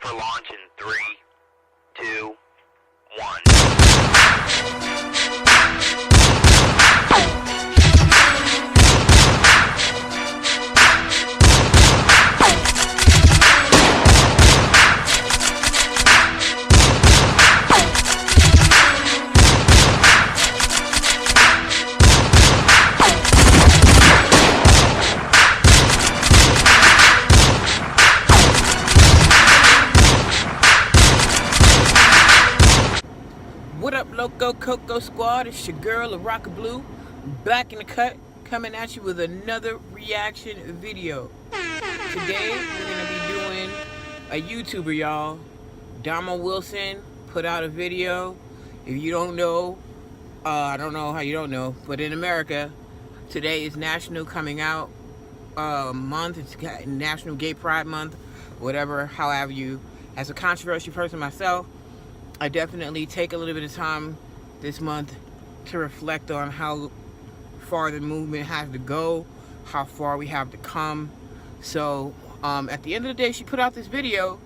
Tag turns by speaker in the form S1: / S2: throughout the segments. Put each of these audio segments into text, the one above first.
S1: for launch in 3, 2, 1.
S2: What up, Loco KoKo squad? It's your girl LaRoca Blu, back in the cut, coming at you with another reaction video. Today we're gonna be doing a YouTuber, y'all. Domo Wilson put out a video. If you don't know, I don't know how you don't know, but in America, today is National Coming Out Month. It's National Gay Pride Month, whatever, however you. As a controversial person myself, I definitely take a little bit of time this month to reflect on how far the movement has to go, how far we have to come. So at the end of the day, she put out this video.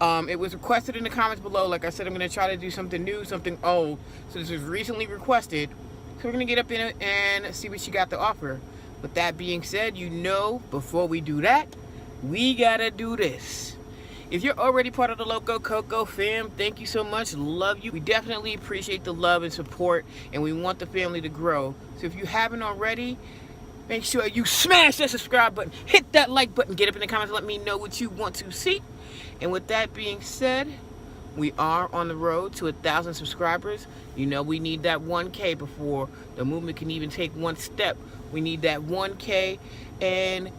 S2: It was requested in the comments below. Like I said, I'm going to try to do something new, something old. So this was recently requested. So we're going to get up in it and see what she got to offer. With that being said, you know, before we do that, we got to do this. If you're already part of the Loco KoKo fam, thank you so much. Love you. We definitely appreciate the love and support, and we want the family to grow. So if you haven't already, make sure you smash that subscribe button, hit that like button, get up in the comments, let me know what you want to see. And with that being said, we are on the road to 1,000 subscribers. You know, we need that 1K before the movement can even take one step. We need that 1K, and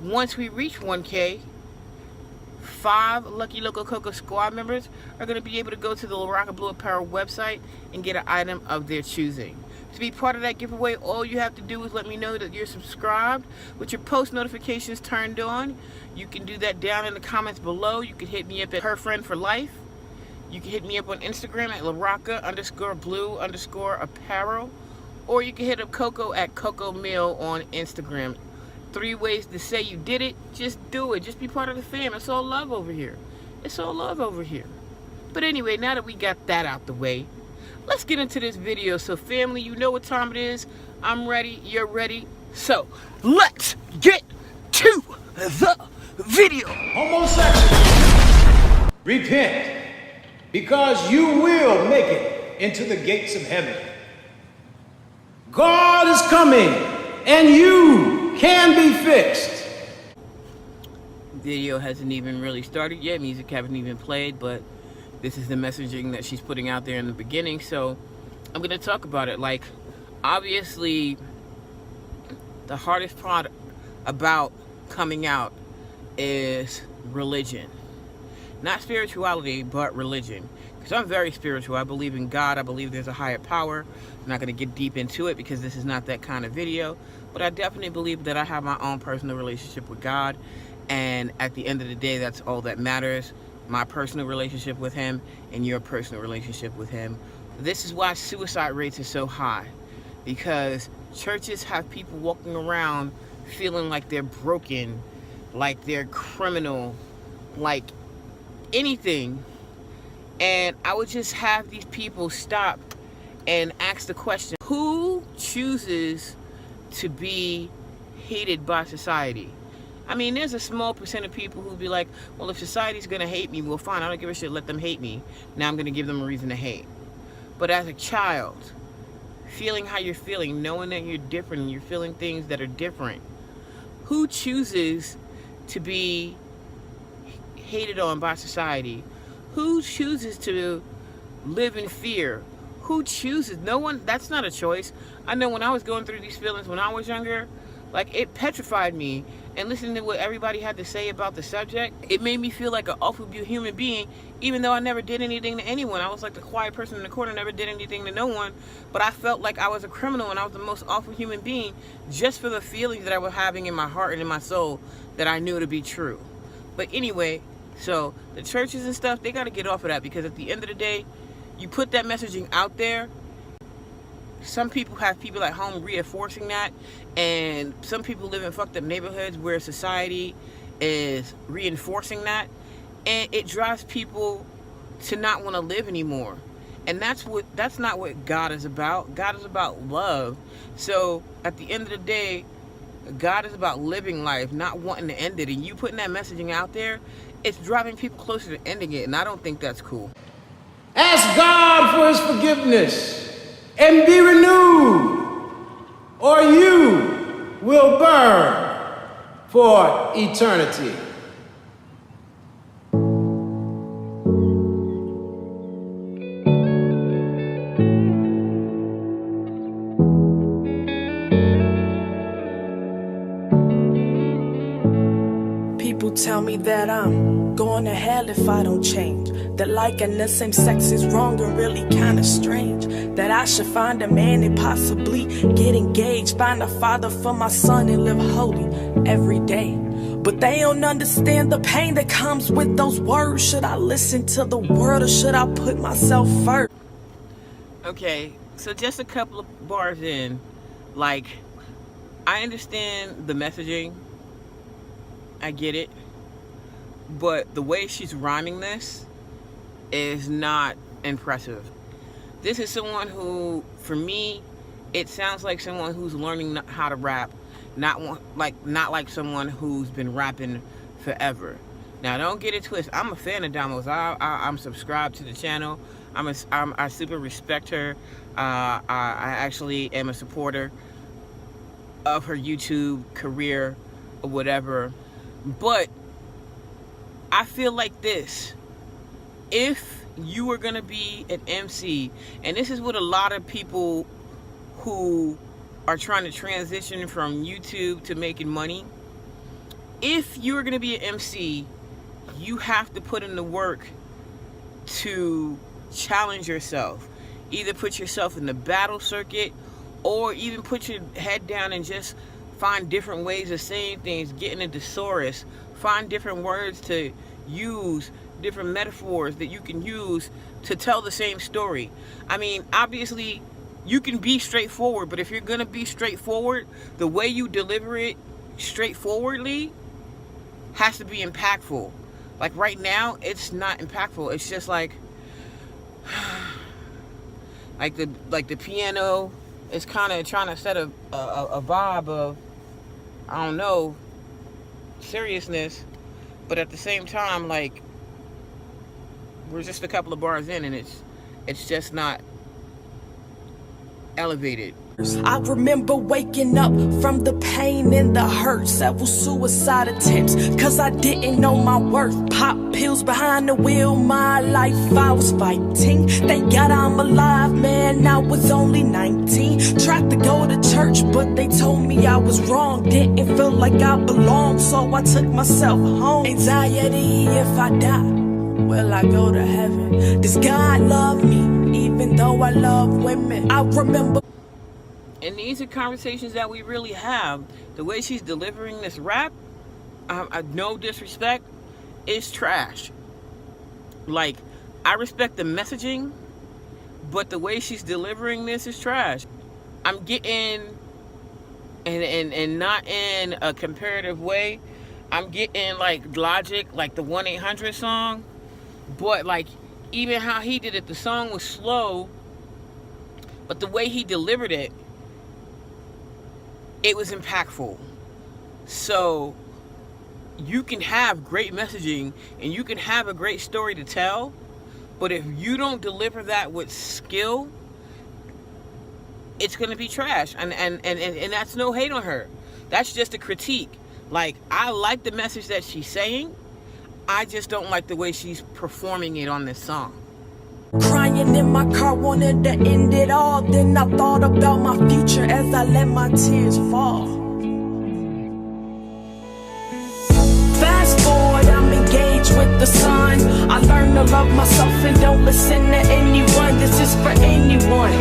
S2: once we reach 1K, 5 lucky Loco KoKo squad members are going to be able to go to the LaRoca Blu apparel website and get an item of their choosing. To be part of that giveaway, all you have to do is let me know that you're subscribed with your post notifications turned on. You can do that down in the comments below. You can hit me up at Her Friend for Life. You can hit me up on Instagram at LaRoca_Blu_apparel, or you can hit up KoKo at KoKo Meal on Instagram. 3 ways to say you did it. Just do it. Just be part of the fam. It's all love over here. It's all love over here. But anyway, now that we got that out the way, let's get into this video. So family, you know what time it is. I'm ready. You're ready. So let's get to the video.
S3: Homosexuals, repent, because you will make it into the gates of heaven. God is coming, and you can be fixed.
S2: Video hasn't even really started yet. Music haven't even played, but this is the messaging that she's putting out there in the beginning. So I'm going to talk about it. Like, obviously, the hardest part about coming out is religion. Not spirituality, but religion. Because I'm very spiritual. I believe in God. I believe there's a higher power. I'm not going to get deep into it because this is not that kind of video. But I definitely believe that I have my own personal relationship with God. And at the end of the day, that's all that matters. My personal relationship with Him and your personal relationship with Him. This is why suicide rates are so high. Because churches have people walking around feeling like they're broken, like they're criminal, like anything. And I would just have these people stop and ask the question, who chooses to be hated by society? I mean, there's a small percent of people who'll be like, well, if society's gonna hate me, well, fine, I don't give a shit, let them hate me. Now I'm gonna give them a reason to hate. But as a child, feeling how you're feeling, knowing that you're different and you're feeling things that are different, who chooses to be hated on by society? Who chooses to live in fear? Who chooses? No one. That's not a choice. I know when I was going through these feelings when I was younger, like, it petrified me. And listening to what everybody had to say about the subject, it made me feel like an awful human being, even though I never did anything to anyone. I was like the quiet person in the corner, never did anything to no one. But I felt like I was a criminal and I was the most awful human being just for the feelings that I was having in my heart and in my soul that I knew to be true. But anyway, so the churches and stuff, they got to get off of that, because at the end of the day, you put that messaging out there, some people have people at home reinforcing that, and some people live in fucked up neighborhoods where society is reinforcing that, and it drives people to not want to live anymore. And that's not what God is about. God is about love. So at the end of the day, God is about living life, not wanting to end it. And you putting that messaging out there, it's driving people closer to ending it. And I don't think that's cool.
S3: Ask God for his forgiveness and be renewed, or you will burn for eternity.
S4: People tell me that I'm going to hell if I don't change. That liking the same sex is wrong and really kinda strange. That I should find a man and possibly get engaged. Find a father for my son and live holy every day. But they don't understand the pain that comes with those words. Should I listen to the world or should I put myself first?
S2: Okay, so just a couple of bars in, like, I understand the messaging. I get it. But the way she's rhyming this is not impressive. This is someone who, for me, it sounds like someone who's learning how to rap, not like someone who's been rapping forever. Now, don't get it twisted. I'm a fan of Domo's. I'm subscribed to the channel. I super respect her. I actually am a supporter of her YouTube career or whatever. But I feel like this. If you were going to be an MC, and this is what a lot of people who are trying to transition from YouTube to making money, if you're going to be an MC, you have to put in the work to challenge yourself. Either put yourself in the battle circuit, or even put your head down and just find different ways of saying things, get in a thesaurus, find different words to use, different metaphors that you can use to tell the same story. I mean, obviously, you can be straightforward, but if you're going to be straightforward, the way you deliver it straightforwardly has to be impactful. Like right now, it's not impactful. It's just like the piano is kind of trying to set a vibe of, I don't know, seriousness, but at the same time, like, we're just a couple of bars in and it's just not elevated.
S4: I remember waking up from the pain and the hurt. Several suicide attempts, cause I didn't know my worth. Pop pills behind the wheel, my life I was fighting. Thank God I'm alive, man, I was only 19. Tried to go to church, but they told me I was wrong. Didn't feel like I belonged, so I took myself home. Anxiety, if I die, will I go to heaven? Does God love me, even though I love women? I remember.
S2: And these are conversations that we really have. The way she's delivering this rap, no disrespect, is trash. Like, I respect the messaging, but the way she's delivering this is trash. I'm getting, and not in a comparative way, I'm getting like Logic, like the 1-800 song, but like even how he did it, the song was slow, but the way he delivered it, it was impactful. So you can have great messaging and you can have a great story to tell, but if you don't deliver that with skill, it's gonna be trash. And that's no hate on her. That's just a critique. Like, I like the message that she's saying. I just don't like the way she's performing it on this song.
S4: Crying in my car, wanted to end it all. Then I thought about my future as I let my tears fall. Fast forward, I'm engaged with the sun. I learned to love myself and don't listen to anyone. This is for anyone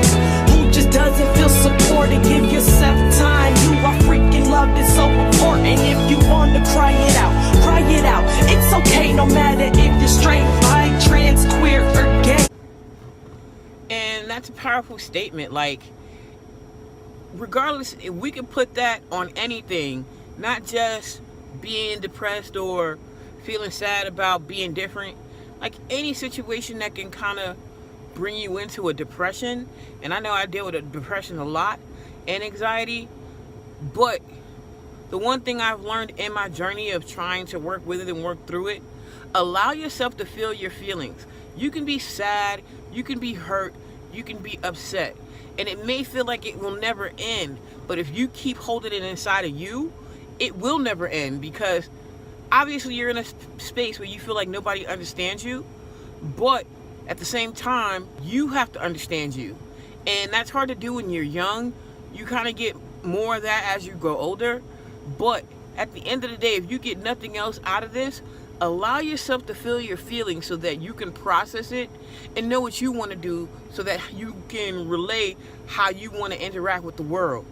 S4: who just doesn't feel supported. Give yourself time. You are freaking loved, it's so important. If you want to cry it out, cry it out. It's okay, no matter if you're straight, bi, trans, queer, or gay.
S2: And that's a powerful statement. Like, regardless, if we could put that on anything, not just being depressed or feeling sad about being different, like any situation that can kind of bring you into a depression. And I know I deal with a depression a lot and anxiety, but the one thing I've learned in my journey of trying to work with it and work through it, allow yourself to feel your feelings. You can be sad, you can be hurt, you can be upset, and it may feel like it will never end, but if you keep holding it inside of you, it will never end, because obviously you're in a space where you feel like nobody understands you, but at the same time, you have to understand you. And that's hard to do when you're young. You kind of get more of that as you grow older. But at the end of the day, if you get nothing else out of this, allow yourself to feel your feelings so that you can process it and know what you want to do so that you can relay how you want to interact with the world.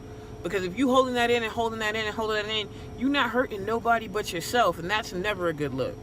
S2: Because if you holding that in and holding that in and holding that in, you're not hurting nobody but yourself, and that's never a good look.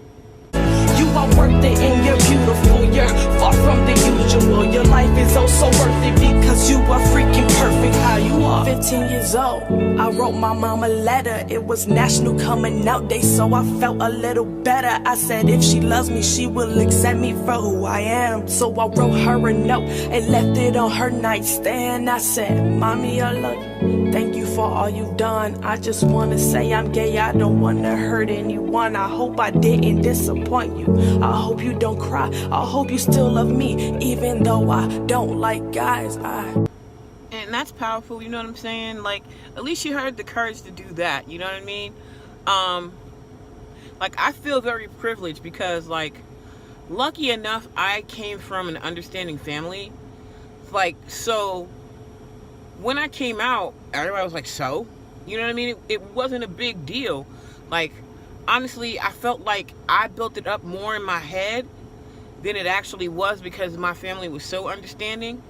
S4: You are worth it and you're beautiful. You're far from the usual. Your life is oh so worth it because you are freaking perfect how you are. 15 years old, I wrote my mom a letter. It was National Coming Out Day, so I felt a little better. I said if she loves me, she will accept me for who I am. So I wrote her a note and left it on her nightstand. I said, Mommy, I love you. Thank you for all you've done. I just want to say I'm gay. I don't want to hurt anyone. I hope I didn't disappoint you. I hope you don't cry. I hope you still love me, even though I don't like guys.
S2: And that's powerful, you know what I'm saying? Like, at least you had the courage to do that, you know what I mean? Like, I feel very privileged because, like, lucky enough, I came from an understanding family. Like, so, when I came out, everybody was like, so? You know what I mean? It wasn't a big deal. Like, honestly, I felt like I built it up more in my head than it actually was because my family was so understanding.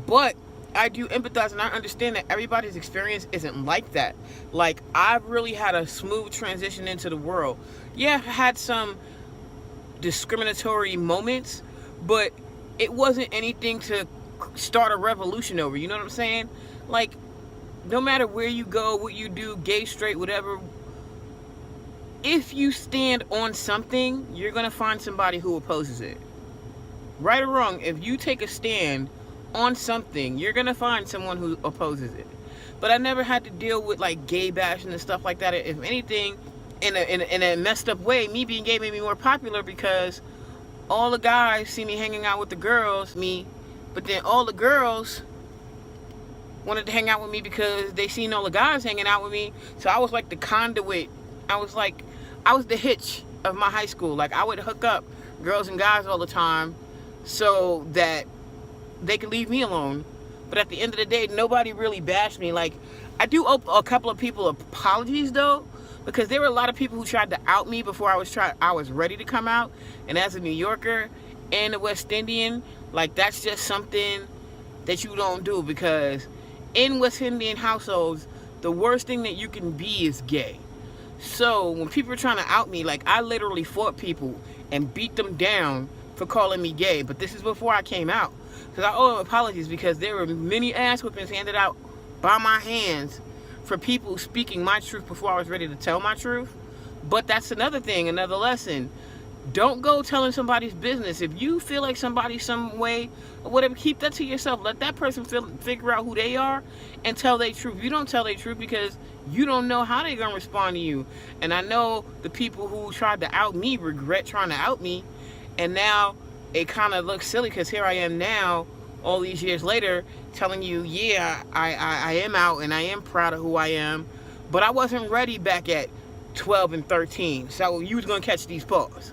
S2: But I do empathize and I understand that everybody's experience isn't like that. Like, I've really had a smooth transition into the world. Yeah, I've had some discriminatory moments, but it wasn't anything to start a revolution over, you know what I'm saying? Like, no matter where you go, what you do, gay, straight, whatever, if you stand on something, you're going to find somebody who opposes it. Right or wrong, if you take a stand on something, you're going to find someone who opposes it. But I never had to deal with, like, gay bashing and stuff like that. If anything, in a messed up way, me being gay made me more popular because all the guys see me hanging out with the girls, but then all the girls wanted to hang out with me because they seen all the guys hanging out with me. So I was like the conduit. I was the hitch of my high school. Like, I would hook up girls and guys all the time so that they could leave me alone. But at the end of the day, nobody really bashed me. Like, I do owe a couple of people apologies though, because there were a lot of people who tried to out me before I was ready to come out. And as a New Yorker and a West Indian, like, that's just something that you don't do, because in West Indian households, the worst thing that you can be is gay. So when people are trying to out me, like, I literally fought people and beat them down for calling me gay. But this is before I came out. Because I owe them apologies, because there were many ass whippings handed out by my hands for people speaking my truth before I was ready to tell my truth. But that's another thing, another lesson. Don't go telling somebody's business. If you feel like somebody some way or whatever, keep that to yourself. Let that person figure out who they are and tell their truth. You don't tell their truth because you don't know how they're going to respond to you. And I know the people who tried to out me regret trying to out me. And now it kind of looks silly because here I am now, all these years later, telling you, yeah, I am out and I am proud of who I am. But I wasn't ready back at 12 and 13. So you was going to catch these paws.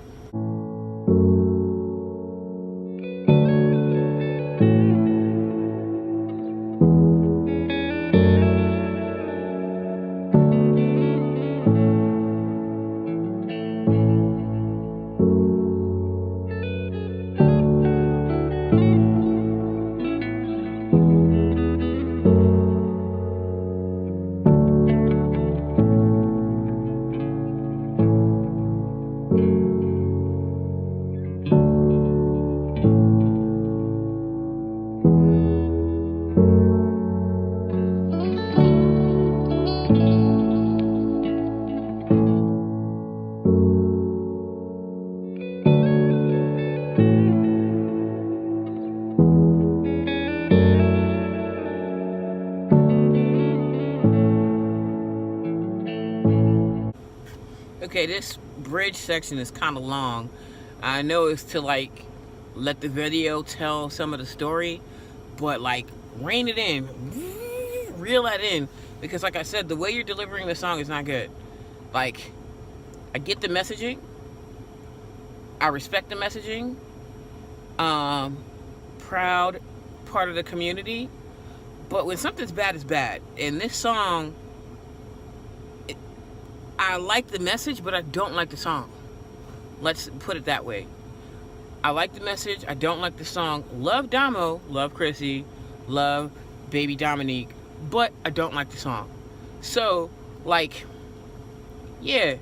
S2: this bridge section is kind of long. I know it's to like let the video tell some of the story, but like rein it in, reel that in, because like I said, the way you're delivering the song is not good. Like, I get the messaging, I respect the messaging, proud part of the community, but when something's bad, it's bad. And this song, I like the message, but I don't like the song. Let's put it that way. I like the message, I don't like the song. Love Domo, love Chrissy, love baby Dominique, but I don't like the song. So, like, yeah,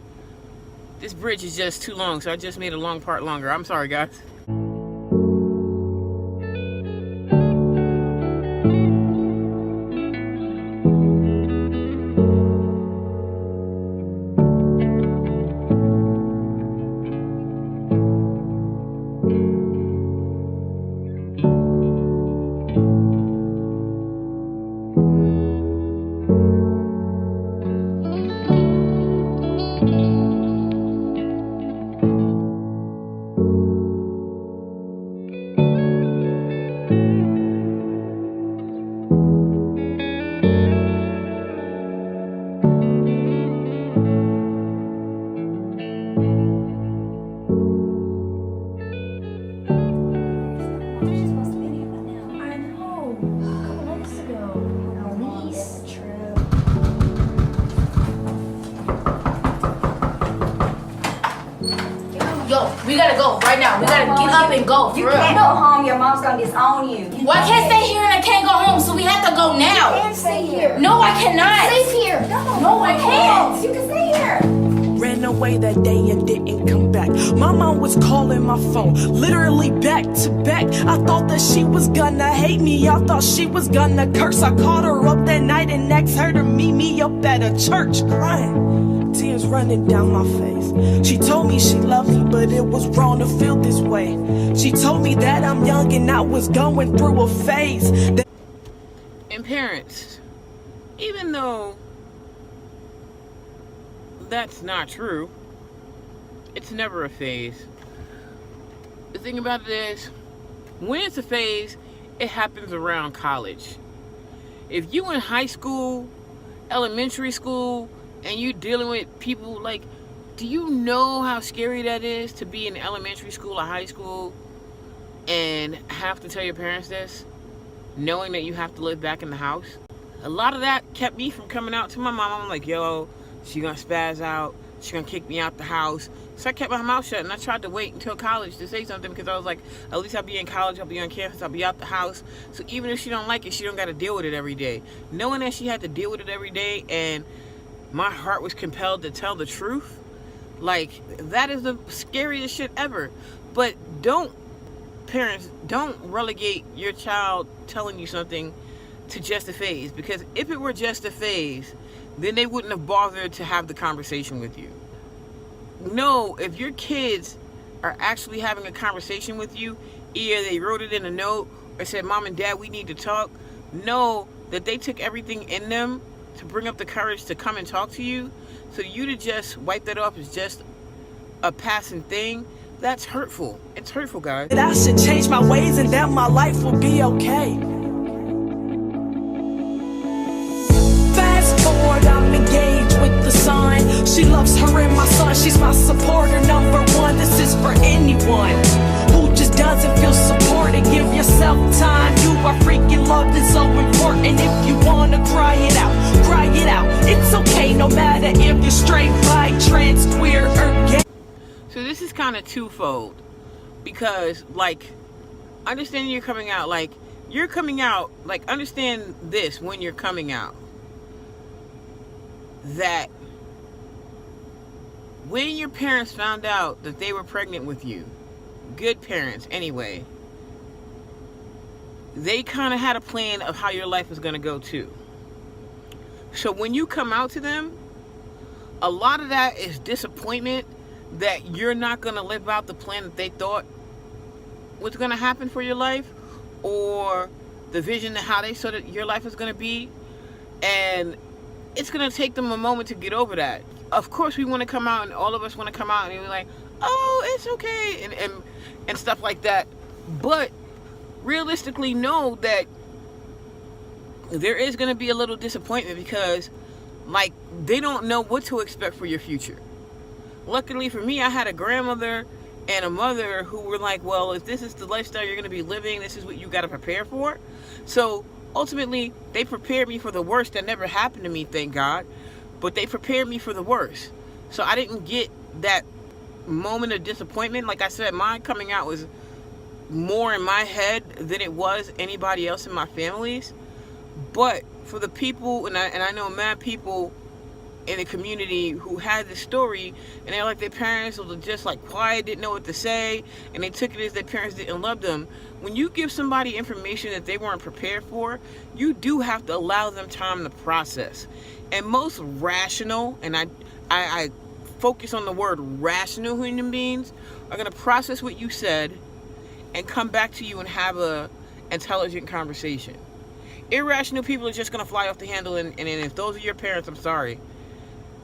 S2: this bridge is just too long, so I just made a long part longer. I'm sorry, guys.
S5: Yo, we gotta go right now. We gotta get up and go.
S6: You can't go home. Your mom's gonna disown you.
S5: Well, I can't stay here and I can't go home, so we have to go now.
S6: You can't stay here.
S5: No, I cannot.
S6: Stay here.
S5: No, I can't.
S6: You can stay here.
S4: Ran away that day and didn't come back. My mom was calling my phone, literally back to back. I thought that she was gonna hate me. I thought she was gonna curse. I called her up that night and asked her to meet me up at a church, crying, tears running down my face. She told me she loved me, but it was wrong to feel this way. She told me that I'm young and I was going through a phase.
S2: And parents, even though that's not true, it's never a phase. The thing about it is, when it's a phase, it happens around college. If you in high school, elementary school, and you dealing with people like, do you know how scary that is to be in elementary school or high school and have to tell your parents this, knowing that you have to live back in the house? A lot of that kept me from coming out to my mom. I'm like, yo, she gonna spaz out, she gonna kick me out the house. So I kept my mouth shut, and I tried to wait until college to say something, because I was like, at least I'll be in college, I'll be on campus, I'll be out the house. So even if she don't like it, she don't gotta deal with it every day. Knowing that she had to deal with it every day, and my heart was compelled to tell the truth, like, that is the scariest shit ever. But parents, don't relegate your child telling you something to just a phase, because if it were just a phase, then they wouldn't have bothered to have the conversation with you. No, if your kids are actually having a conversation with you, either they wrote it in a note or said, Mom and Dad, we need to talk, know that they took everything in them to bring up the courage to come and talk to you. So you to just wipe that off as just a passing thing, that's hurtful. It's hurtful, guys.
S4: I should change my ways and that my life will be okay. Fast forward, I'm engaged with the son. She loves her and my son. She's my supporter, number one. This is for anyone who just doesn't feel supported. Give yourself time. You are freaking loved and so important. If you wanna cry it out, cry it out. It's okay, no matter if you're straight, bi, trans, queer, or gay.
S2: So this is kind of twofold, because like, understanding you're coming out, like, you're coming out, like, understand this when you're coming out, that when your parents found out that they were pregnant with you, good parents anyway, they kind of had a plan of how your life was going to go too. So when you come out to them, a lot of that is disappointment that you're not going to live out the plan that they thought was going to happen for your life, or the vision of how they saw that your life was going to be. And it's going to take them a moment to get over that. Of course, we want to come out, and all of us want to come out and be like, oh, it's okay, and stuff like that. But realistically, know that there is going to be a little disappointment because, like, they don't know what to expect for your future. Luckily for me, I had a grandmother and a mother who were like, well, if this is the lifestyle you're going to be living, this is what you got to prepare for. So ultimately, they prepared me for the worst. That never happened to me, thank God. But they prepared me for the worst. So I didn't get that moment of disappointment. Like I said, mine coming out was more in my head than it was anybody else in my family's. But for the people, and I know mad people in the community who had this story, and they're like, their parents were just like quiet, didn't know what to say, and they took it as their parents didn't love them. When you give somebody information that they weren't prepared for, you do have to allow them time to process. And most rational, and I focus on the word rational human beings, are going to process what you said and come back to you and have a intelligent conversation. Irrational people are just going to fly off the handle, and if those are your parents, I'm sorry.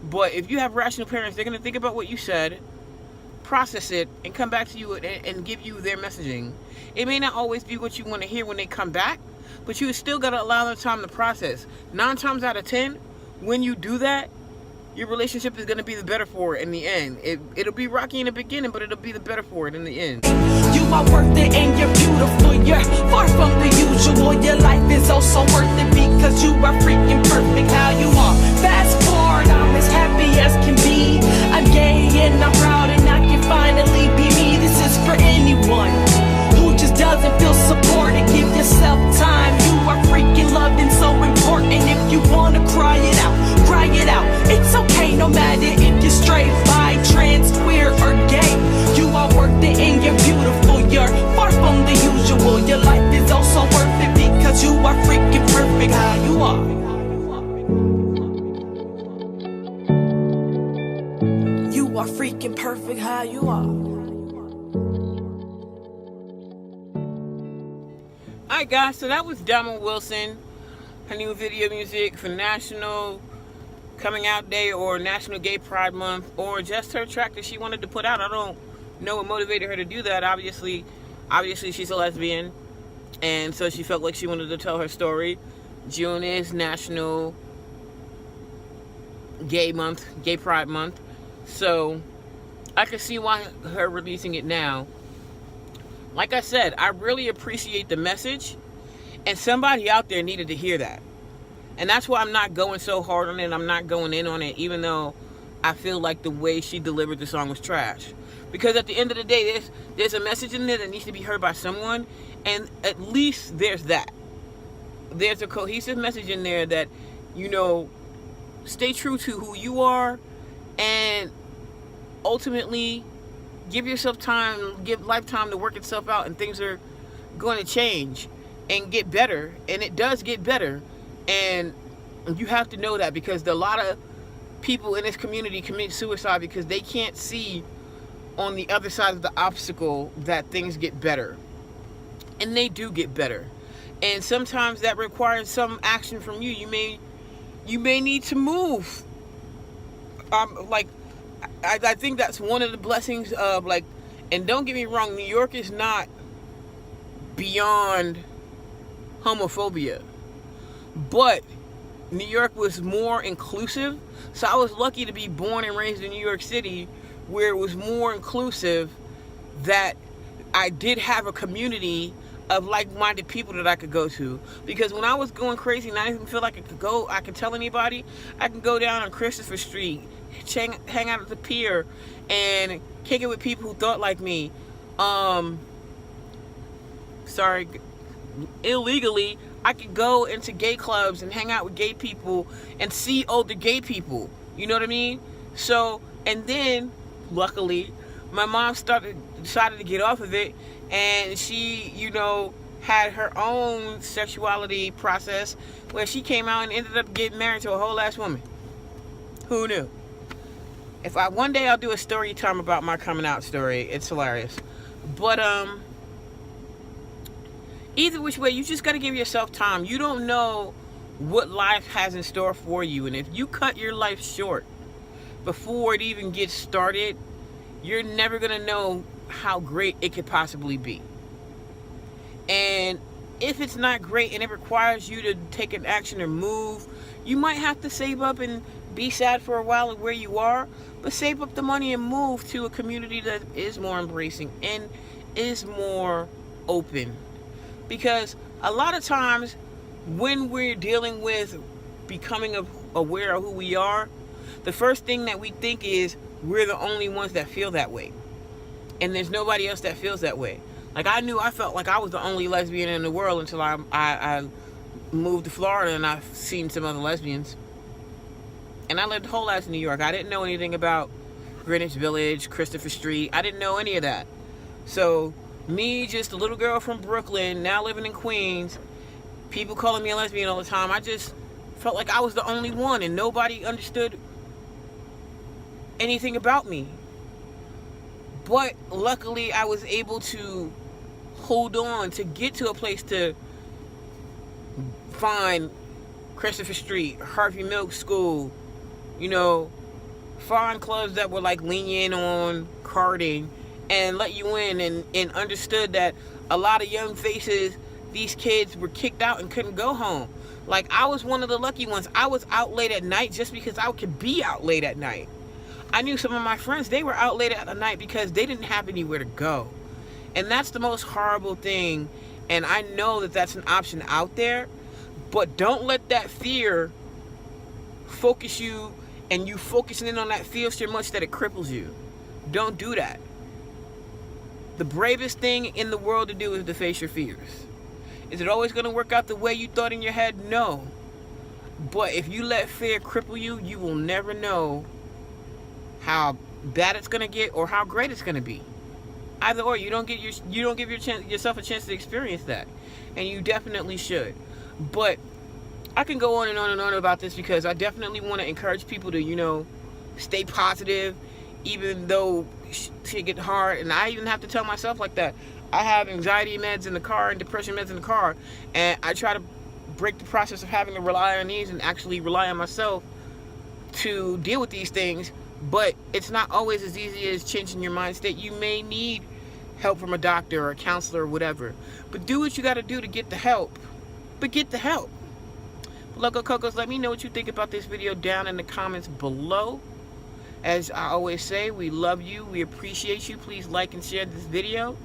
S2: But if you have rational parents, they're going to think about what you said, process it, and come back to you and give you their messaging. It may not always be what you want to hear when they come back, but you still got to allow them time to process. 9 times out of 10, when you do that, your relationship is going to be the better for it in the end. It'll be rocky in the beginning, but it'll be the better for it in the end.
S4: You are worth it and you're beautiful. You're far from the usual. Your life is also worth it because you are freaking perfect how you are. Fast forward, I'm as happy as can be. I'm gay and I'm proud and I can finally be me. This is for anyone who just doesn't feel supported. Give yourself time. You are freaking loved and so important. If you wanna cry it out, cry it out. It's okay no matter if you're straight, bi, trans, queer or gay. You are worth it and you're beautiful. You're far from the usual. Your life is also worth it because you are freaking perfect how you are. You are freaking perfect how you are.
S2: Alright guys, so that was Domo Wilson. Her new video music for National Coming Out Day or National Gay Pride Month, or just her track that she wanted to put out. I don't know what motivated her to do that. Obviously she's a lesbian, and so she felt like she wanted to tell her story. June is National Gay Month, Gay Pride Month, so I can see why her releasing it now. Like I said, I really appreciate the message, and somebody out there needed to hear that. And that's why I'm not going so hard on it. I'm not going in on it, even though I feel like the way she delivered the song was trash. Because at the end of the day, there's a message in there that needs to be heard by someone, and at least there's that. There's a cohesive message in there that, you know, stay true to who you are, and ultimately give yourself time, give life time to work itself out, and things are going to change and get better. And it does get better. And you have to know that, because a lot of people in this community commit suicide because they can't see on the other side of the obstacle that things get better. And they do get better. And sometimes that requires some action from you. You may need to move. I think that's one of the blessings of, like, and don't get me wrong, New York is not beyond homophobia, but New York was more inclusive. So I was lucky to be born and raised in New York City, where it was more inclusive, that I did have a community of like-minded people that I could go to. Because when I was going crazy and I didn't feel like I could tell anybody, I can go down on Christopher Street, hang out at the pier, and kick it with people who thought like me. Illegally, I could go into gay clubs and hang out with gay people and see older gay people. You know what I mean? So, and then, luckily, my mom decided to get off of it, and she, you know, had her own sexuality process where she came out and ended up getting married to a whole ass woman. Who knew? One day I'll do a story time about my coming out story. It's hilarious. But either which way, you just got to give yourself time. You don't know what life has in store for you. And if you cut your life short before it even gets started, you're never going to know how great it could possibly be. And if it's not great and it requires you to take an action or move, you might have to save up and be sad for a while where you are, but save up the money and move to a community that is more embracing and is more open. Because a lot of times when we're dealing with becoming aware of who we are, the first thing that we think is we're the only ones that feel that way. And there's nobody else that feels that way. Like, I felt like I was the only lesbian in the world until I moved to Florida and I've seen some other lesbians. And I lived whole life in New York. I didn't know anything about Greenwich Village, Christopher Street. I didn't know any of that. So me, just a little girl from Brooklyn, now living in Queens, people calling me a lesbian all the time, I just felt like I was the only one and nobody understood anything about me. But luckily I was able to hold on to get to a place to find Christopher Street, Harvey Milk School, you know, find clubs that were like lenient on carding and let you in, and understood that a lot of young faces, these kids were kicked out and couldn't go home. Like, I was one of the lucky ones. I was out late at night just because I could be out late at night. I knew some of my friends, they were out late at the night because they didn't have anywhere to go. And that's the most horrible thing. And I know that that's an option out there, but don't let that fear focus you, and you focusing in on that fear so much that it cripples you. Don't do that. The bravest thing in the world to do is to face your fears. Is it always going to work out the way you thought in your head? No. But if you let fear cripple you, you will never know how bad it's going to get or how great it's going to be. Either or, you don't give yourself a chance to experience that. And you definitely should. But I can go on and on and on about this because I definitely want to encourage people to, you know, stay positive, even though shit get hard. And I even have to tell myself like that. I have anxiety meds in the car and depression meds in the car, and I try to break the process of having to rely on these and actually rely on myself to deal with these things. But it's not always as easy as changing your mind state. You may need help from a doctor or a counselor or whatever, but do what you got to do to get the help. But get the help. Local Cocos, let me know what you think about this video down in the comments below. As I always say, we love you, we appreciate you. Please like and share this video.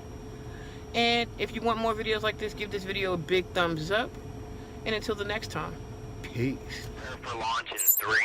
S2: And if you want more videos like this, give this video a big thumbs up. And until the next time, peace.
S1: Prepare for launch in 3,